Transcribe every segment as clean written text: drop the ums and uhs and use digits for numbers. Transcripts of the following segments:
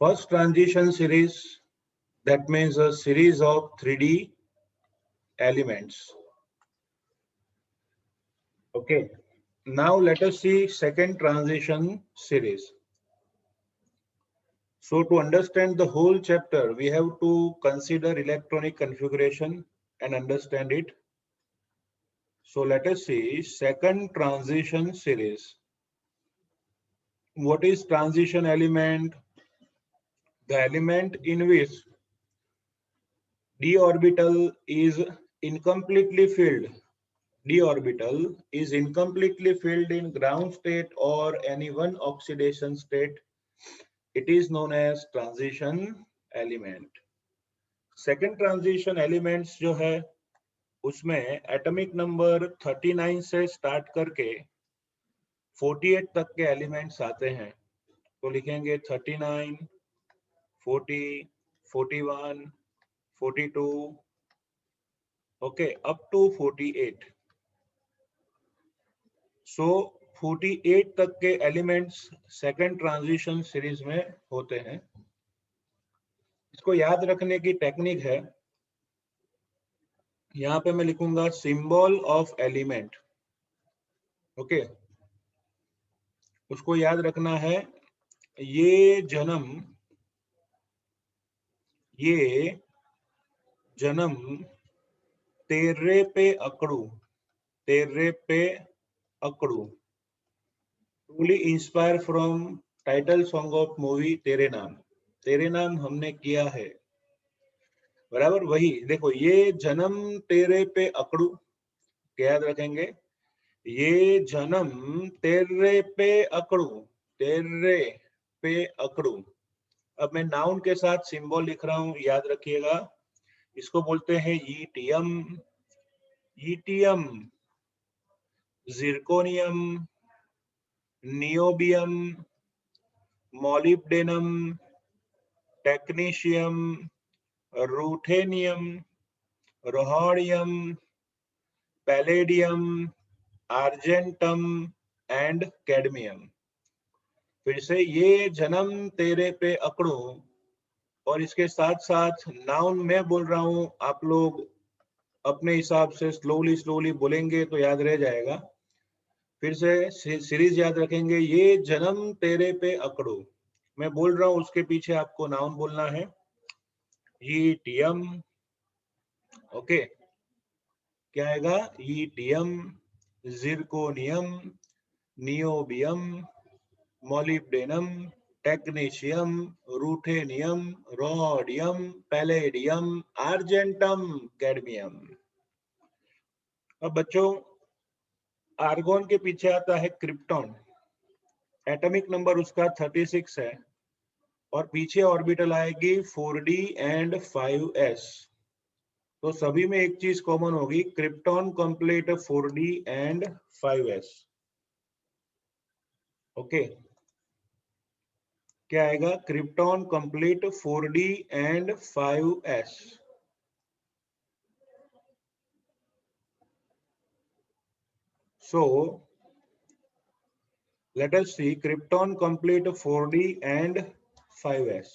First transition series, that means a series of 3D elements. Okay. Now let us see second transition series. So to understand the whole chapter, we have to consider electronic configuration and understand it. So let us see second transition series. What is transition element? The element in which d orbital is incompletely filled. D orbital is incompletely filled in ground state or any one oxidation state. It is known as transition element. Second transition elements जो है उसमें atomic number 39 से start करके 48 तक के elements आते हैं. तो लिखेंगे 39, 40, 41, 42, ओके, अप टू 48. सो 48 तक के एलिमेंट्स सेकेंड ट्रांजिशन सीरीज में होते हैं. इसको याद रखने की टेक्निक है, यहाँ पे मैं लिखूंगा सिंबल ऑफ एलिमेंट. ओके, उसको याद रखना है. ये जन्म तेरे पे अकड़ू, तेरे पे अकड़ू, truly inspire from title song of movie Tere Naam. तेरे नाम हमने किया है, बराबर. वही देखो, ये जन्म तेरे पे अकड़ू, क्या याद रखेंगे? ये जन्म तेरे पे अकड़ू, तेरे पे अकड़ू. अब मैं नाउन के साथ सिंबल लिख रहा हूं, याद रखिएगा. इसको बोलते हैं ETM, ETM, zirconium, niobium, molybdenum, technetium, ruthenium, rhodium, palladium, argentum and cadmium. फिर से, ये जन्म तेरे पे अकड़ू, और इसके साथ साथ नाउन मैं बोल रहा हूं, आप लोग अपने हिसाब से स्लोली बोलेंगे तो याद रह जाएगा. फिर से सीरीज याद रखेंगे. ये जन्म तेरे पे अकड़ू, मैं बोल रहा हूं, उसके पीछे आपको नाउन बोलना है. ईटीएम, ओके, क्या आएगा? ETM, zirconium, niobium, molybdenum, technetium, ruthenium, rhodium, palladium, argentum, cadmium. अब बच्चों, आर्गोन के पीछे आता है क्रिप्टॉन. एटॉमिक नंबर उसका 36 है, और पीछे ऑर्बिटल आएगी 4d एंड 5s. तो सभी में एक चीज कॉमन होगी, krypton complete 4d and 5s. Okay, क्या आएगा? Krypton complete 4d and 5s. So let us see krypton complete 4d and 5s.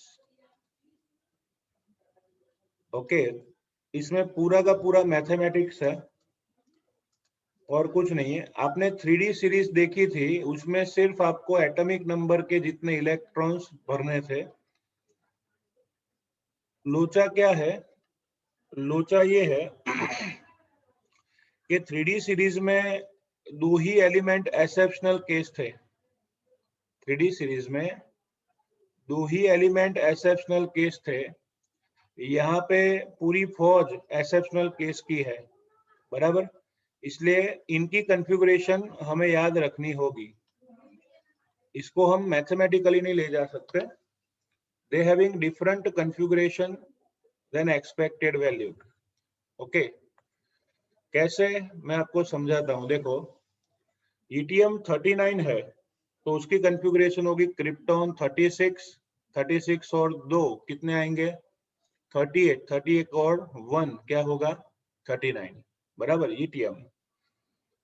Okay, इसमें पूरा का पूरा मैथमेटिक्स है और कुछ नहीं है. आपने 3D सीरीज देखी थी, उसमें सिर्फ आपको एटॉमिक नंबर के जितने इलेक्ट्रॉन्स भरने थे. लोचा क्या है? लोचा ये है कि 3D सीरीज में 2 ही एलिमेंट एक्सेप्शनल केस थे. 3D सीरीज में 2 ही एलिमेंट एक्सेप्शनल केस थे. यहाँ पे पूरी फौज एक्सेप्शनल केस की है, बराबर. इसलिए इनकी कॉन्फ़िगरेशन हमें याद रखनी होगी. इसको हम मैथमेटिकली नहीं ले जा सकते. They having different configuration then expected value. Okay, कैसे, मैं आपको समझाता हूं. देखो, ईटीएम 39 है, तो उसकी कॉन्फ़िगरेशन होगी क्रिप्टॉन 36, 36 और 2 कितने आएंगे? 38, 38 और 1 क्या होगा? 39, बराबर. ईटीएम.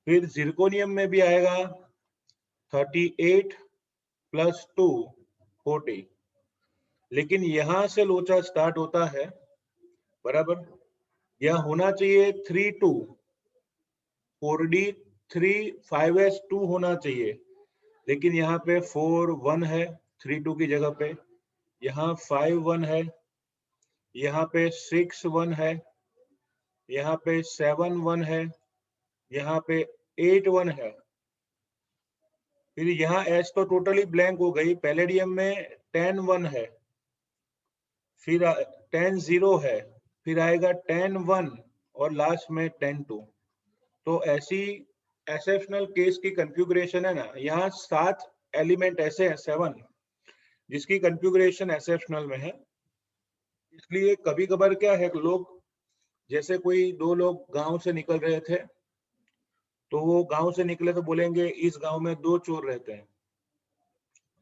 फिर जिरकोनियम में भी आएगा 38 प्लस 2 40. लेकिन यहां से लोचा स्टार्ट होता है, बराबर। यह होना चाहिए 3-2, 4D 3 5s2 होना चाहिए, लेकिन यहाँ पे 4-1 है 3-2 की जगह पे, यहाँ 5-1 है, यहाँ पे 6-1 है, यहाँ पे 7-1 है, यहाँ पे 8-1 है। फिर यहाँ एच तो टोटली ब्लैंक हो गई। पैलेडियम में 10-1 है, फिर 10-0 है, फिर आएगा 10-1 और लास्ट में 10-2। तो ऐसी एक्सेप्शनल केस की कॉन्फ़िगरेशन है ना, यहाँ 7 एलिमेंट ऐसे हैं, 7, जिसकी कॉन्फ़िगरेशन एक्सेप्शनल में है। इसलिए कभी कभार क्या है, लोग जैसे कोई दो लोग गांव से निकल रहे थे, तो वो गांव से निकले तो बोलेंगे इस गांव में 2 चोर रहते हैं,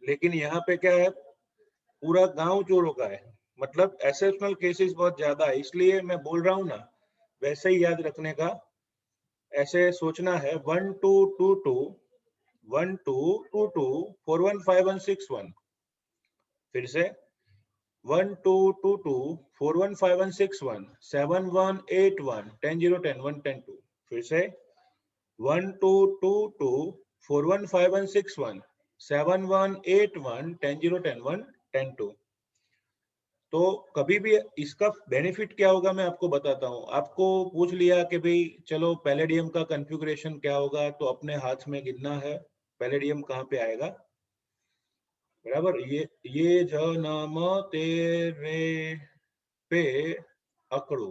लेकिन यहाँ पे क्या है, पूरा गांव चोरों का है। मतलब एक्सेप्शनल केसेस बहुत ज्यादा है, इसलिए मैं बोल रहा हूँ ना, वैसे ही याद रखने का, ऐसे सोचना है 1-2-2-2 1-2-2-2 4-1-5-1-6-1। फिर से 1-2-2-2 4-1-5-1-6-1 7-1-8-1 10-0 10-1 10-2। फिर से 1-2-2-2 4-1-5-1-6-1 7-1-8-1 10-0 10-1 10-2। तो कभी भी इसका बेनिफिट क्या होगा मैं आपको बताता हूँ। आपको पूछ लिया कि भाई चलो पैलेडियम का कॉन्फ़िगरेशन क्या होगा, तो अपने हाथ में गिनना है पैलेडियम कहाँ पे आएगा, बराबर। ये जनम तेरे पे अकड़ू,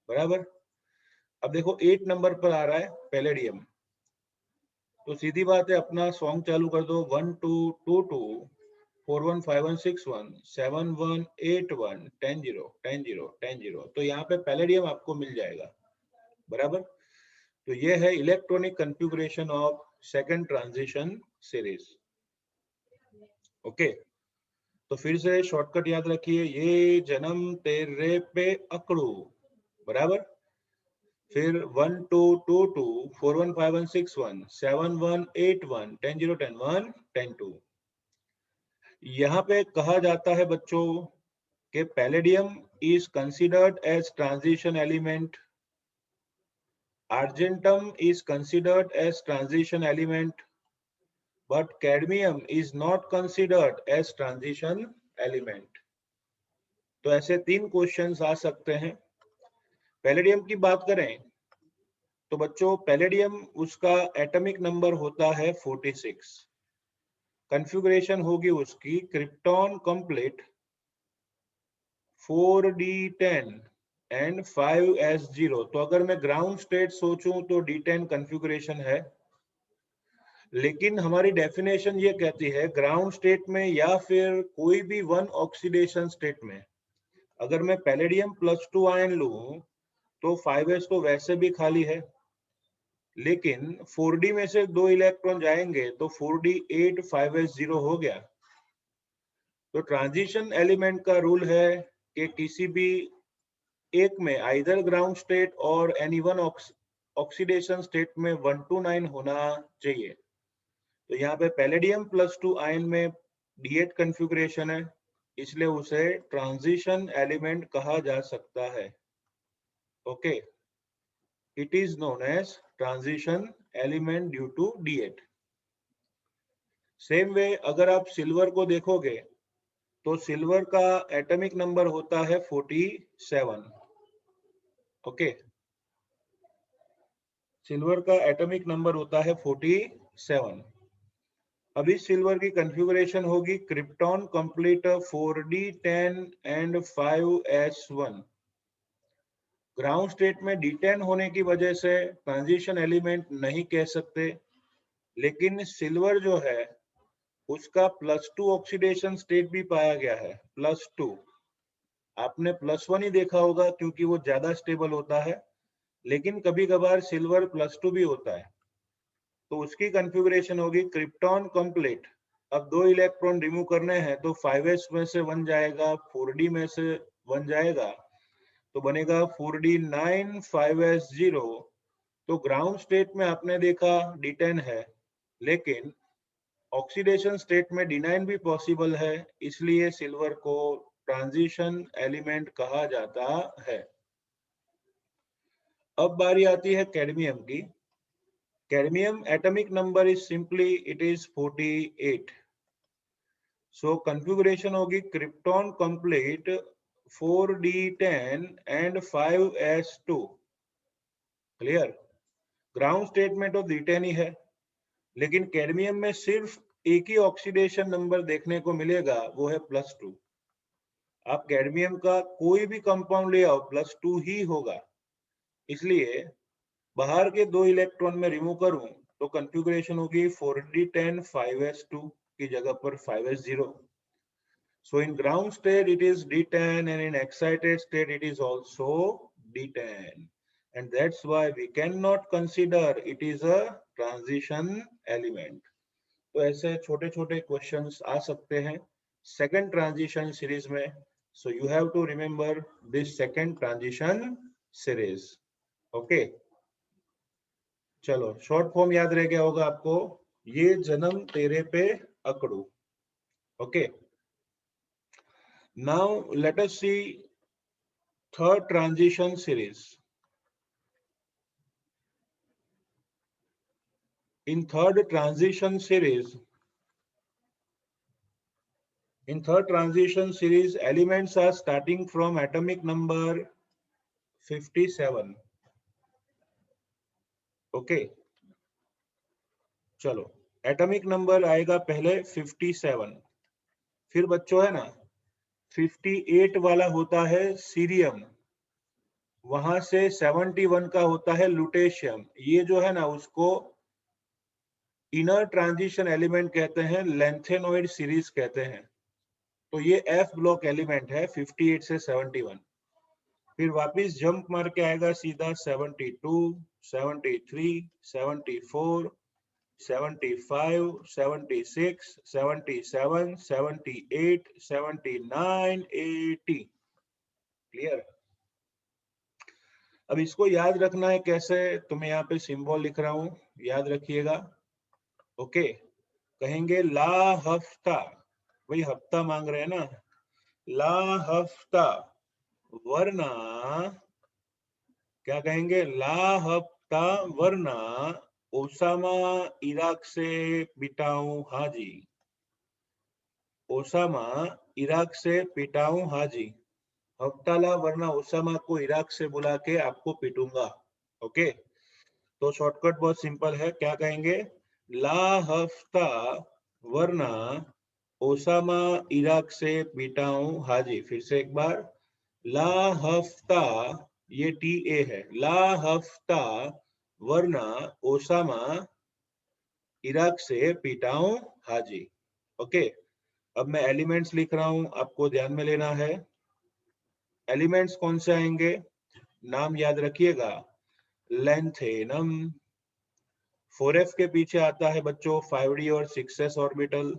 बराबर। अब देखो 8 नंबर पर आ रहा है पैलेडियम, तो सीधी बात है अपना सॉन्ग चालू कर दो। 1-2-2-2 4-1-5-1-6-1 7-1-8-1 10-0 10-0 10-0। तो यहाँ पे पैलेडियम आपको मिल जाएगा, बराबर। तो ये है electronic configuration of second transition series. Okay, तो फिर से शॉर्टकट याद रखिए, ये जन्म तेरे पे अकड़ू, बराबर। फिर 1-2-2-2 4-1-5-1-6-1 7-1-8-1 10-0 10-1 10-2। यहाँ पे कहा जाता है बच्चों कि palladium is considered as transition element, argentum is considered as transition element, but cadmium is not considered as transition element। तो ऐसे 3 क्वेश्चंस आ सकते हैं। पैलेडियम की बात करें तो बच्चों पैलेडियम उसका एटॉमिक नंबर होता है 46, कॉन्फ़िगरेशन होगी उसकी krypton complete 4d10 and 5s0। तो अगर मैं ग्राउंड स्टेट सोचूं तो d10 कॉन्फ़िगरेशन है, लेकिन हमारी डेफिनेशन ये कहती है ग्राउंड स्टेट में या फिर कोई भी 1 ऑक्सीडेशन स्टेट में अगर मैं पैलेडियम +2 आयन लूं तो 5s तो वैसे भी खाली है, लेकिन 4d में से 2 इलेक्ट्रॉन जाएंगे तो 4d 8 5s0 हो गया। तो ट्रांजिशन एलिमेंट का रूल है कि किसी भी एक में आइदर ग्राउंड स्टेट और एनी वन ऑक्सीडेशन स्टेट में 1-9 होना चाहिए। तो यहाँ पे पैलेडियम +2 आयन में D8 कॉन्फ़िगरेशन है, इसलिए उसे ट्रांजिशन एलिमेंट कहा जा सकता है। Okay, it is known as transition element due to D8। Same way अगर आप सिल्वर को देखोगे तो सिल्वर का एटॉमिक नंबर होता है 47। ओके, सिल्वर का एटॉमिक नंबर होता है 47। अब इस सिल्वर की कॉन्फ़िगरेशन होगी krypton complete 4d10 and 5s1। Ground state में d10 होने की वजह से ट्रांजिशन एलिमेंट नहीं कह सकते, लेकिन सिल्वर जो है उसका +2 ऑक्सीडेशन स्टेट भी पाया गया है, +2। आपने +1 ही देखा होगा क्योंकि वो ज्यादा स्टेबल होता है, लेकिन कभी कभार सिल्वर +2 भी होता है। तो उसकी कॉन्फ़िगरेशन होगी क्रिप्टॉन कंप्लीट। अब 2 इलेक्ट्रॉन रिमूव करने हैं तो 5s में से 1 जाएगा, 4d में से 1 जाएगा, तो बनेगा 4d9 5s0। तो ग्राउंड स्टेट में आपने देखा d10 है, लेकिन ऑक्सीडेशन स्टेट में D9 भी पॉसिबल है, इसलिए सिल्वर को ट्रांजिशन एलिमेंट कहा जाता है। अब बारी आती है कैडमियम की। Cadmium atomic number is simply it is 48। So configuration होगी krypton complete 4d10 and 5s2। Clear? Ground state में तो D10 ही है, लेकिन कैडमियम में सिर्फ एक ही ऑक्सीडेशन नंबर देखने को मिलेगा, वो है +2। आप कैडमियम का कोई भी कंपाउंड ले आओ +2 ही होगा, इसलिए बाहर के 2 इलेक्ट्रॉन में रिमूव करूं तो कॉन्फ़िगरेशन होगी 4d10 5s2 की जगह पर 5s0। So in ground state it is D10 and in excited state it is also D10, and that's why we cannot consider it is a transition element. तो ऐसे छोटे छोटे क्वेश्चंस आ सकते हैं सेकंड ट्रांजिशन सीरीज में। So you have to remember this second transition series. Okay, चलो short form याद रह गया होगा आपको, ये जन्म तेरे पे अकड़ू। Okay, now let us see third transition series. In third transition series, elements are starting from atomic number 57. Okay, चलो एटॉमिक नंबर आएगा पहले 57, फिर बच्चों है ना 58 वाला होता है सीरियम, वहां से 71 का होता है लुटेशियम। ये जो है ना उसको इनर ट्रांजिशन एलिमेंट कहते हैं, लेंथेनॉइड सीरीज कहते हैं। तो ये एफ ब्लॉक एलिमेंट है 58 से 71। फिर वापिस जंप मार के आएगा सीधा 72, 73, 74, 75, 76, 77, 78, 79, 80। क्लियर? अब इसको याद रखना है कैसे, तो मैं यहाँ पे सिंबल लिख रहा हूं, याद रखिएगा। ओके, कहेंगे ला हफ्ता, वही हफ्ता मांग रहे हैं ना, ला हफ्ता, वरना क्या कहेंगे, ला हफ्ता वरना ओसामा इराक से पिटाऊं हाजी। ओसामा इराक से पिटाऊं हाजी, हफ्ताला वरना ओसामा को इराक से बुला के आपको पीटूंगा। ओके, तो शॉर्टकट बहुत सिंपल है, क्या कहेंगे, ला हफ्ता वरना ओसामा इराक से पिटाऊं हाजी। फिर से एक बार, ला हफ्ता, ये TA है, ला हफ्ता वरना ओसामा इराक से पिटाऊं हाजी। ओके, अब मैं एलिमेंट्स लिख रहा हूं, आपको ध्यान में लेना है। एलिमेंट्स कौन से आएंगे, नाम याद रखिएगा, लेंथेनम। 4f के पीछे आता है बच्चों 5d और 6s ऑर्बिटल।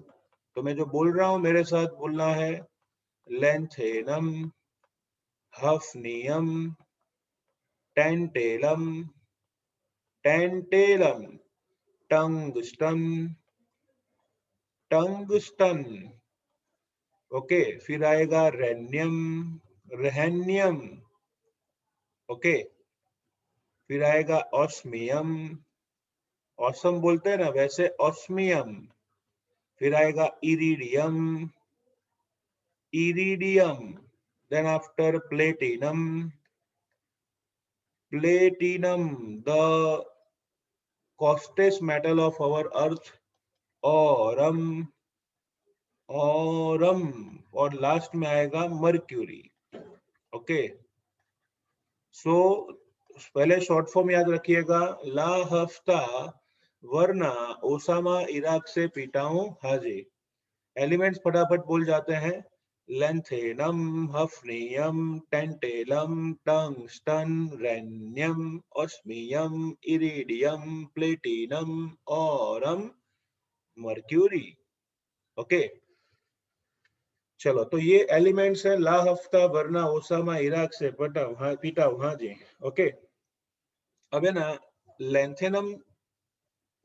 तो मैं जो बोल रहा हूं मेरे साथ बोलना है, lanthanum, hafnium, tantalum, tantalum, tungsten, tungsten. Okay, फिर आएगा रेनियम, रेहनियम। ओके, फिर आएगा ऑस्मियम, ऑसम बोलते हैं ना वैसे ऑस्मियम। फिर आएगा iridium, iridium. Then after platinum, platinum, the costliest metal of our earth, aurum, aurum. और लास्ट में आएगा मर्क्यूरी। ओके, सो पहले शॉर्ट फॉर्म याद रखिएगा, ला हफ्ता वरना ओसामा इराक से पिटाऊं हाजी। एलिमेंट्स फटाफट बोल जाते हैं, lanthanum, hafnium, tantalum, tungsten, rhenium, osmium, iridium, platinum, aurum, mercury. Okay, चलो तो ये एलिमेंट्स है, ला हफ्ता वरना ओसामा इराक से पिटाऊं हाजी। ओके, अब है ना लेंथेनम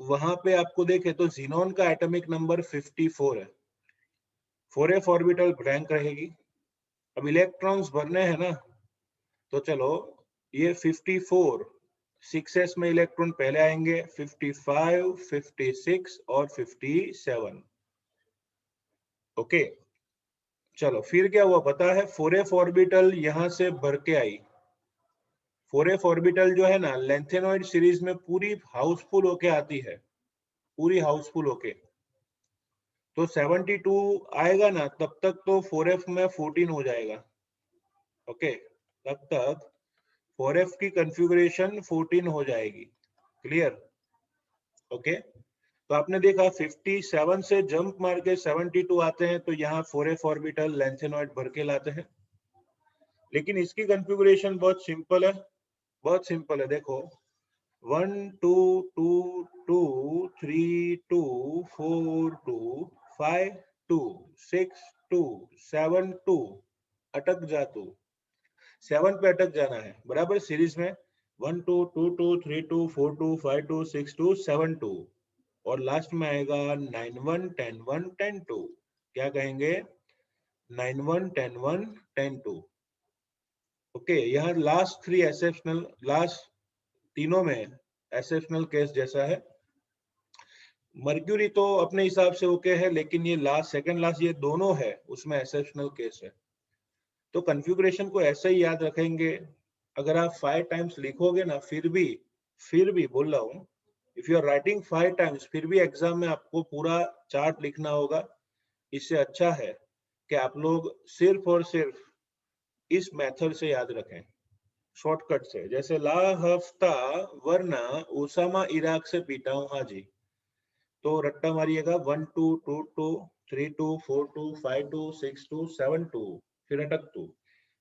वहां पे आपको देखे तो जीनोन का एटॉमिक नंबर 54 है, 4f ऑर्बिटल ब्लैंक रहेगी। अब इलेक्ट्रॉन्स भरने हैं ना, तो चलो ये 54, 6s में इलेक्ट्रॉन पहले आएंगे, 55, 56 और 57। ओके, चलो फिर क्या हुआ पता है, 4f ऑर्बिटल यहां से भर के आई। 4f ऑर्बिटल जो है ना लेंथेनॉइड सीरीज में पूरी हाउसफुल होके आती है, पूरी हाउसफुल होके। तो 72 आएगा ना, तब तक तो 4f में 14 हो जाएगा। ओके, तब तक 4f की कॉन्फ़िगरेशन 14 हो जाएगी। क्लियर? ओके, तो आपने देखा 57 से जंप मार के 72 आते हैं, तो यहाँ 4f ऑर्बिटल लेंथेनॉइड भर के लाते हैं। लेकिन इसकी कॉन्फ़िगरेशन बहुत सिंपल है, बहुत सिंपल है। देखो 1 2 2 2 3 2 4 2 5 2 6 2 7 2, अटक जा तू, 7 पे अटक जाना है बराबर सीरीज में। 1 2 2 2 3 2 4 2 5 2 6 2 7 2, और लास्ट में आएगा 9 1 10 1 10 2। क्या कहेंगे? 9 1 10 1 10 2। ओके, यहाँ लास्ट थ्री एक्सेप्शनल, लास्ट तीनों में एक्सेप्शनल केस जैसा है। मर्क्यूरी तो अपने हिसाब से ओके है, लेकिन ये लास्ट, सेकंड लास्ट, ये दोनों है उसमें एक्सेप्शनल केस है। तो कॉन्फ़िगरेशन को ऐसे ही याद रखेंगे। अगर आप 5 टाइम्स लिखोगे ना, फिर भी बोल रहा हूँ, if you are writing 5 times, फिर भी एग्जाम में आपको पूरा चार्ट लिखना होगा। इससे अच्छा है कि आप लोग सिर्फ और सिर्फ इस मेथड से याद रखें, शॉर्टकट से। जैसे ला हफ्ता वरना ओसामा इराक से पीटा हूं हाजी, तो रट्टा मारिएगा 1 2 2 2 3 2 4 2 5 2 6 2 7 2, फिर अटक 2,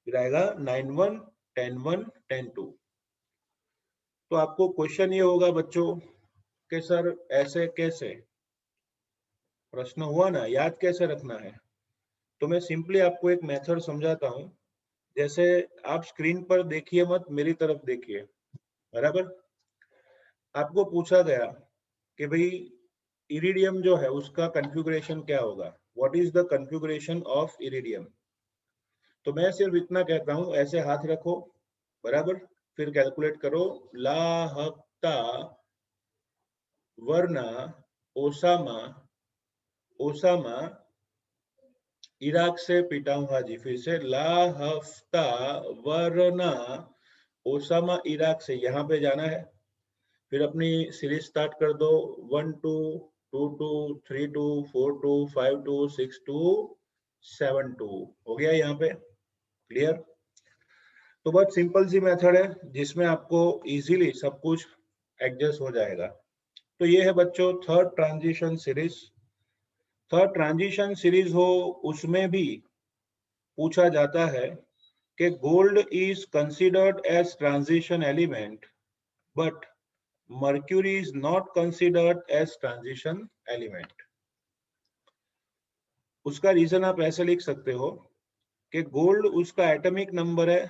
फिर आएगा 9 1 10 1 10 2। तो आपको क्वेश्चन ये होगा बच्चों कि सर ऐसे कैसे, प्रश्न हुआ ना, याद कैसे रखना है? तो मैं सिंपली आपको एक मेथड समझाता हूँ। जैसे आप स्क्रीन पर देखिए मत, मेरी तरफ देखिए, बराबर। आपको पूछा गया कि भाई इरिडियम जो है उसका कॉन्फ़िगरेशन क्या होगा, what is the configuration of iridium. तो मैं सिर्फ इतना कहता हूं, ऐसे हाथ रखो, बराबर, फिर कैलकुलेट करो। ला हफ्ता वरना ओसामा, ओसामा इराक से पीटा हूं हाजी, फिर से ला हफ्ता वरना ओसामा इराक से, यहाँ पे जाना है। फिर अपनी सीरीज स्टार्ट कर दो, 1 2 2 2 3 2 4 2 5 2 6 2 7 2, हो गया यहाँ पे। क्लियर? तो बहुत सिंपल सी मेथड है जिसमें आपको इजीली सब कुछ एडजस्ट हो जाएगा। तो ये है बच्चों third transition series. Third transition series हो उसमें भी पूछा जाता है कि gold is considered as transition element but mercury is not considered as transition element. उसका रीजन आप ऐसे लिख सकते हो कि गोल्ड उसका एटॉमिक नंबर है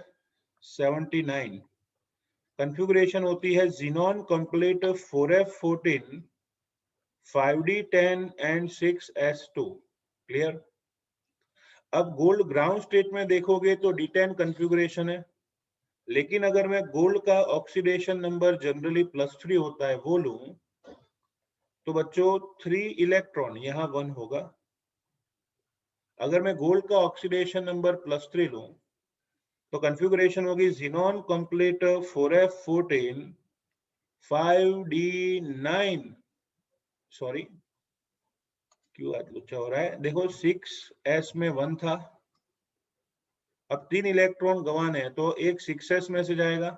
79, कॉन्फ़िगरेशन होती है xenon complete 4f14 5d10 and 6s2। Clear? अब गोल्ड ग्राउंड स्टेट में देखोगे तो d10 कॉन्फ़िगरेशन है, लेकिन अगर मैं गोल्ड का ऑक्सीडेशन नंबर जनरली +3 होता है वो लूं, तो बच्चों 3 इलेक्ट्रॉन यहाँ 1 होगा। अगर मैं गोल्ड का ऑक्सीडेशन नंबर +3 लूं, तो कॉन्फ़िगरेशन होगी xenon complete 4f14 5d9, sorry क्यों आज लुच्चा हो रहा है, देखो 6s में 1 था, अब 3 इलेक्ट्रॉन गंवाने हैं, तो एक 6s में से जाएगा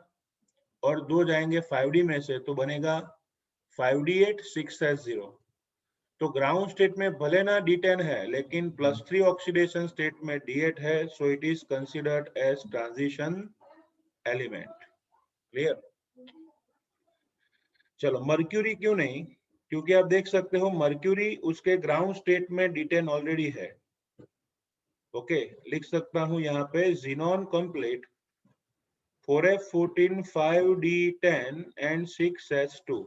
और 2 जाएंगे 5d में से, तो बनेगा 5d8 6s0। तो ग्राउंड स्टेट में भले ना d10 है, लेकिन +3 ऑक्सीडेशन स्टेट में d8 है, so it is considered as transition element. Clear? चलो मर्क्यूरी क्यों नहीं, क्योंकि आप देख सकते हो मर्क्यूरी उसके ग्राउंड स्टेट में d10 ऑलरेडी है। ओके, लिख सकता हूं यहाँ पे xenon complete 4f14 5d10 and 6s2,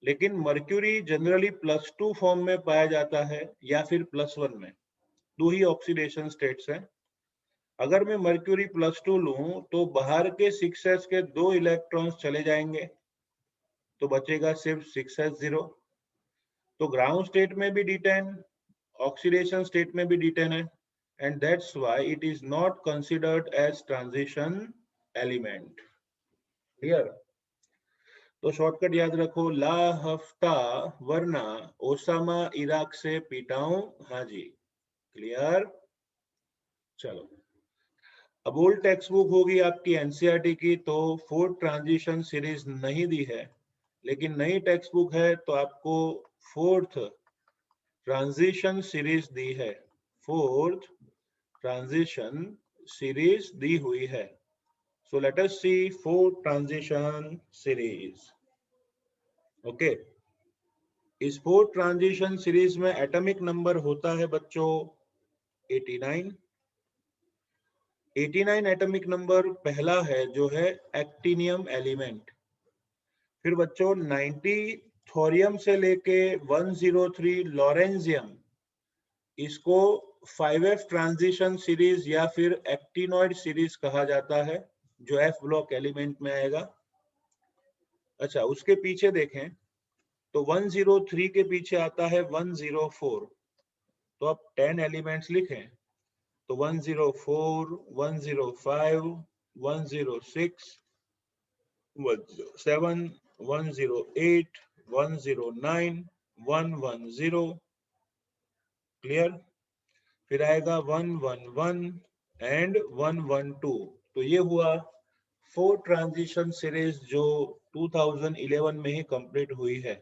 लेकिन मर्क्यूरी जनरली +2 फॉर्म में पाया जाता है या फिर +1 में। दो ही ऑक्सीडेशन स्टेट्स हैं। अगर मैं मर्क्यूरी +2 लूं तो बाहर के 6s के 2 इलेक्ट्रॉन्स चले जाएंगे, तो बचेगा सिर्फ 6s0। तो ग्राउंड स्टेट में भी D10, ऑक्सीडेशन स्टेट में भी D10 है, and that's why it is not considered as transition element. Clear? तो शॉर्टकट याद रखो, ला हफ्ता वरना ओसामा इराक से पीटाऊं हाजी। क्लियर? चलो, अब ओल्ड टेक्स्ट बुक होगी आपकी एनसीईआरटी की, तो फोर्थ ट्रांजिशन सीरीज नहीं दी है, लेकिन नई टेक्स्ट बुक है तो आपको फोर्थ ट्रांजिशन सीरीज दी है। फोर्थ ट्रांजिशन सीरीज दी हुई है। So let us see fourth transition series. Okay. इस फोर्थ ट्रांजिशन सीरीज में एटॉमिक नंबर होता है बच्चों 89। 89 एटॉमिक नंबर पहला है जो है एक्टिनियम एलिमेंट। फिर बच्चों 90 थोरियम से लेके 103 लॉरेंजियम, इसको 5f ट्रांजिशन सीरीज या फिर एक्टिनॉइड सीरीज कहा जाता है, जो एफ ब्लॉक एलिमेंट में आएगा। अच्छा, उसके पीछे देखें तो 103 के पीछे आता है 104, तो अब 10 एलिमेंट्स लिखें तो 104, 105, 106, 107, 108, 109, 110। क्लियर? फिर आएगा 111 एंड 112। तो ये हुआ फोर ट्रांजिशन सीरीज जो 2011 में ही कंप्लीट हुई है।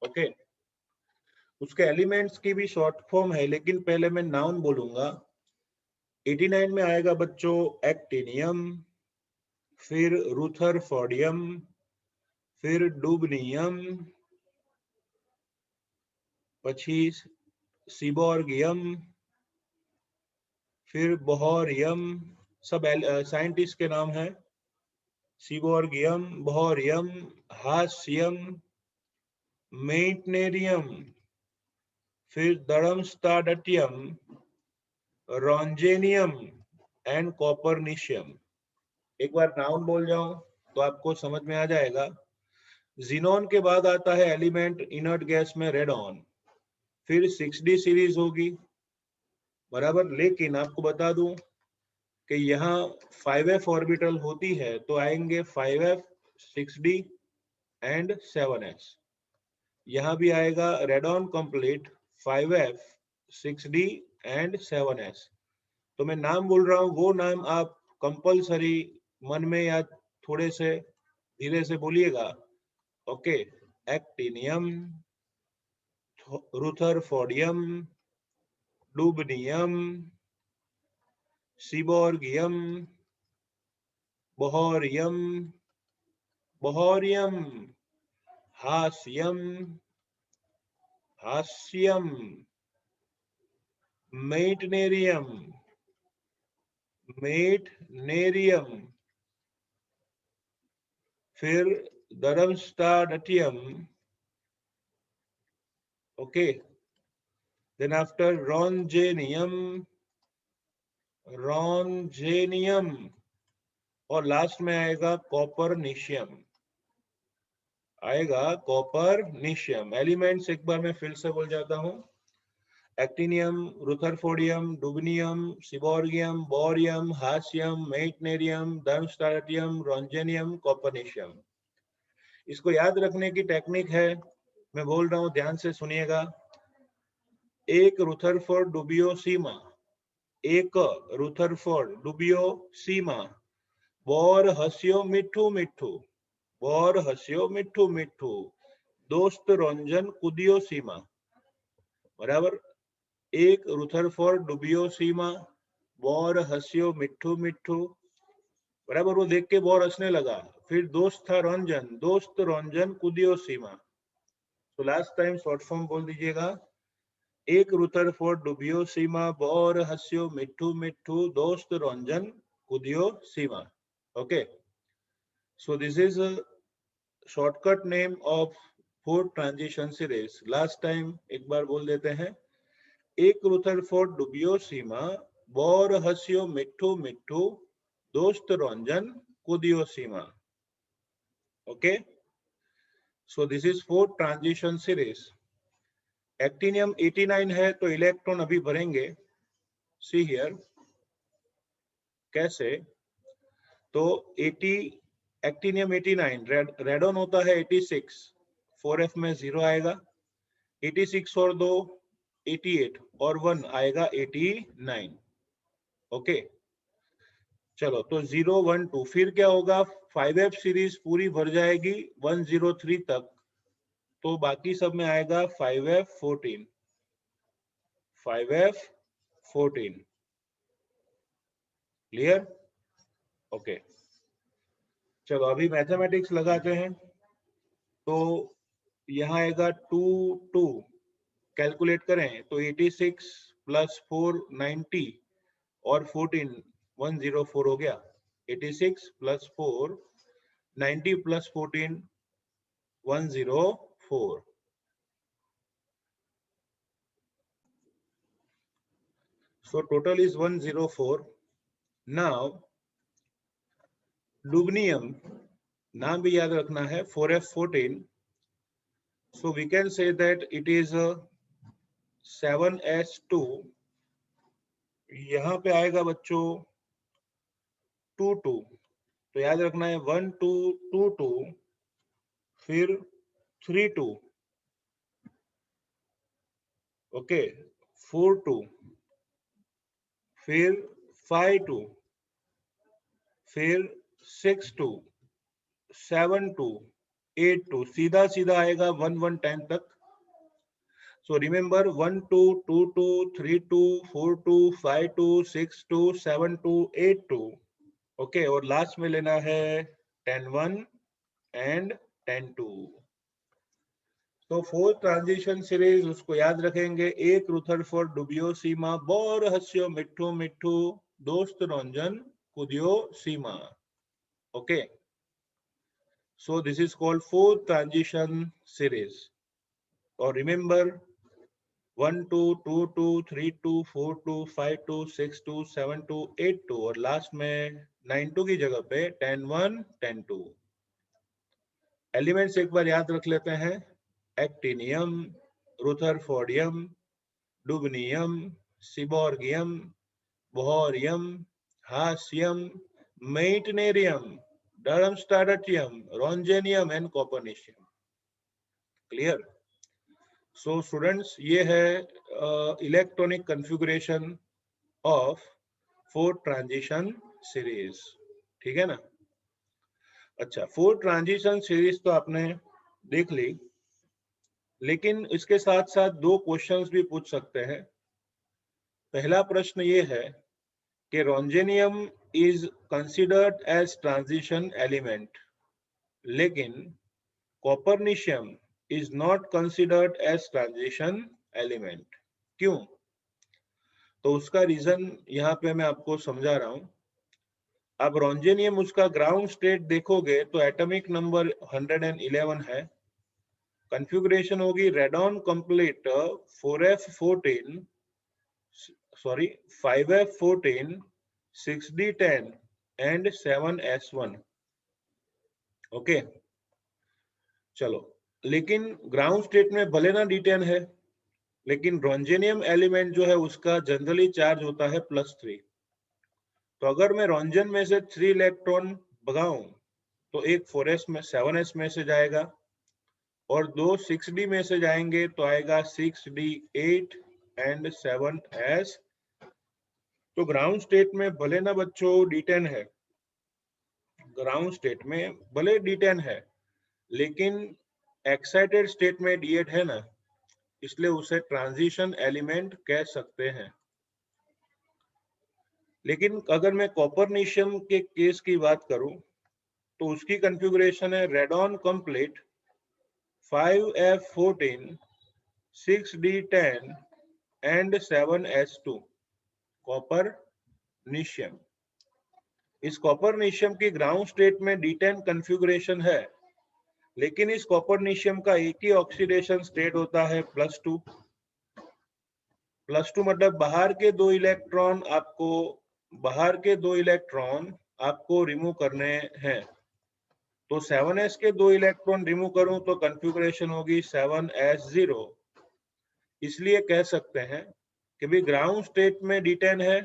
ओके, उसके एलिमेंट्स की भी शॉर्ट फॉर्म है, लेकिन पहले मैं नाउन बोलूंगा। 89 में आएगा बच्चों एक्टिनियम, फिर रुथरफोर्डियम, फिर डुबनियम, पछी सीबोर्गियम, फिर बोहरियम। सब साइंटिस्ट के नाम है। सीबोर्गियम, बोहरियम, हास्यम, मेंटनेरियम, फिर दरमस्टाडटियम, रॉन्जेनियम एंड कॉपरनिशियम। एक बार नाउन बोल जाऊं तो आपको समझ में आ जाएगा। जीनोन के बाद आता है एलिमेंट इनर्ट गैस में रेडॉन, फिर 6d सीरीज होगी, बराबर। लेकिन आपको बता दूं कि यहाँ 5f ऑर्बिटल होती है, तो आएंगे 5f, 6d एंड 7s। यहाँ भी आएगा radon complete 5f, 6d and 7s। तो मैं नाम बोल रहा हूँ, वो नाम आप कंपल्सरी मन में या थोड़े से धीरे से बोलिएगा। ओके, एक्टिनियम, रुथरफोर्डियम, डुबनियम, सीबोर्गियम, बोहरियम, बोहरियम, हास्यम, हास्यम, मेटनेरियम, मेटनेरियम, फिर दरमस्टाडटियम। ओके, देन आफ्टर रॉन्जेनियम, रॉन्जेनियम, और लास्ट में आएगा कॉपरनिशियम, आएगा कॉपरनिशियम। एलिमेंट्स एक बार मैं फिर से बोल जाता हूं। Actinium, rutherfordium, dubnium, seaborgium, bohrium, hassium, meitnerium, darmstadtium, roentgenium, copernicium. इसको याद रखने की टेक्निक है, मैं बोल रहा हूं, ध्यान से सुनिएगा। एक रुथरफोर्ड डुबियो सीमा, एक रुथरफोर्ड डुबियो सीमा, बोर हस्यो मिठू मिठू, बोर हस्यो मिठू मिठू, दोस्त रंजन कुदियो सीमा, बराबर। एक रुथरफोर्ड डुबियो सीमा, बोर हस्यो मिठू मिठू, बराबर। वो देख के बोर हंसने लगा, फिर दोस्त था रंजन, दोस्त रंजन कुदियो सीमा। तो लास्ट टाइम शॉर्ट फॉर्म बोल दीजिएगा। एक रुथरफोर्ड डुबियो सीमा, बोर हस्यो मिठू मिठू, दोस्त रंजन कुदियो सीमा। Okay, so this is a shortcut name of fourth transition series. Last time एक बार बोल देते हैं। एक रुथरफोर्ड डुबियो सीमा, बोर हस्यो मिट्ठू मिट्ठू, दोस्त रंजन कुदियो सीमा। Okay, so this is fourth transition series. Actinium 89 है तो इलेक्ट्रॉन अभी भरेंगे। सी हियर कैसे। तो 80 एक्टिनियम 89, रेडॉन होता है 86, 4f में 0 आएगा। 86 और 2 88 और 1 आएगा 89। ओके, चलो तो 0 1 2 फिर क्या होगा, 5f सीरीज पूरी भर जाएगी 103 तक, तो बाकी सब में आएगा 5f 14, 5f 14। क्लियर? ओके, चलो अभी मैथमेटिक्स लगाते हैं। तो यहाँ आएगा 2 2, कैलकुलेट करें तो 86 प्लस 4 90 और 14 104 हो गया। 86 plus 4 90 plus 14 104। So total is 104. Now lugnium नाम भी याद रखना है 4f14. So we can say that it is 7s2. यहाँ पे आएगा बच्चों 2 2, तो याद रखना है 1 2 2 2, फिर 3 2, ओके 4 2, फिर 5 2, फिर 6 2, 7 2, 8 2, सीधा सीधा आएगा 1 1 10 तक। So remember 1 2 2 2 3 2 4 2 5 2 6 2 7 2 8 2। ओके, और लास्ट में लेना है 10 1 एंड 10 2। तो फोर्थ ट्रांजिशन सीरीज उसको याद रखेंगे। एक रुथरफोर्ड डुबियो सीमा, बोर हस्यो मिट्ठू मिट्ठू, दोस्त रंजन कुदियो सीमा। Okay, so this is called fourth transition series. और remember 1 2 2 2 3 2 4 2 5 2 6 2 7 2 8 2 और लास्ट में 9 2 की जगह पे 10 1 10 2। एलिमेंट्स एक बार याद रख लेते हैं। Actinium, rutherfordium, dubnium, seaborgium, bohrium, hassium, meitnerium, darmstadtium, roentgenium and copernicium. Clear? So students, ये है electronic configuration of fourth transition series. ठीक है ना? अच्छा, फोर्थ ट्रांजिशन सीरीज तो आपने देख ली, लेकिन इसके साथ साथ दो क्वेश्चंस भी पूछ सकते हैं। पहला प्रश्न ये है कि roentgenium is considered as transition element, लेकिन copernicium is not considered as transition element. क्यों? तो उसका रीजन यहाँ पे मैं आपको समझा रहा हूं। अब रोंजेनियम उसका ग्राउंड स्टेट देखोगे तो एटॉमिक नंबर 111 है। कॉन्फ़िगरेशन होगी radon complete 4f14, sorry 5f14, 6d10 and 7s1। Okay, चलो, लेकिन ग्राउंड स्टेट में भले ना d10 है, लेकिन रोंजेनियम एलिमेंट जो है उसका जनरली चार्ज होता है +3। तो अगर मैं रोंजन में से 3 इलेक्ट्रॉन भगाऊं तो एक 4s में 7s में से जाएगा और दो 6d में से जाएंगे तो आएगा 6d8 एंड 7s। तो ग्राउंड स्टेट में भले ना बच्चों d10 है, ग्राउंड स्टेट में भले d10 है, लेकिन एक्साइटेड स्टेट में d8 है ना, इसलिए उसे ट्रांजिशन एलिमेंट कह सकते हैं। लेकिन अगर मैं कॉपर्निशियम के केस की बात करूं तो उसकी कॉन्फ़िगरेशन है radon complete 5f14, 6d10 and 7s2, कॉपर्निशियम। इस कॉपर्निशियम की ग्राउंड स्टेट में d10 कॉन्फ़िगरेशन है, लेकिन इस कॉपरनीशियम का एक ही ऑक्सीडेशन स्टेट होता है +2। +2 मतलब बाहर के दो इलेक्ट्रॉन आपको रिमूव करने हैं। तो 7s के 2 इलेक्ट्रॉन रिमूव करूं तो कॉन्फ़िगरेशन होगी 7s0। इसलिए कह सकते हैं कि भी ग्राउंड स्टेट में D10 है,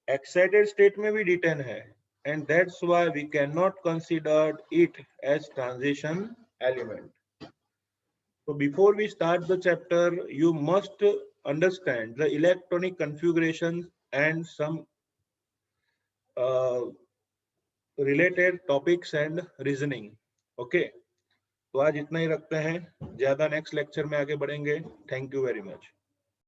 एक्साइटेड स्टेट में भी D10 है, and that's why we cannot consider it as transition element. So before we start the chapter, you must understand the electronic configuration and some related topics and reasoning. Okay, तो आज इतना ही रखते हैं, ज्यादा next lecture में आगे बढ़ेंगे। Thank you very much.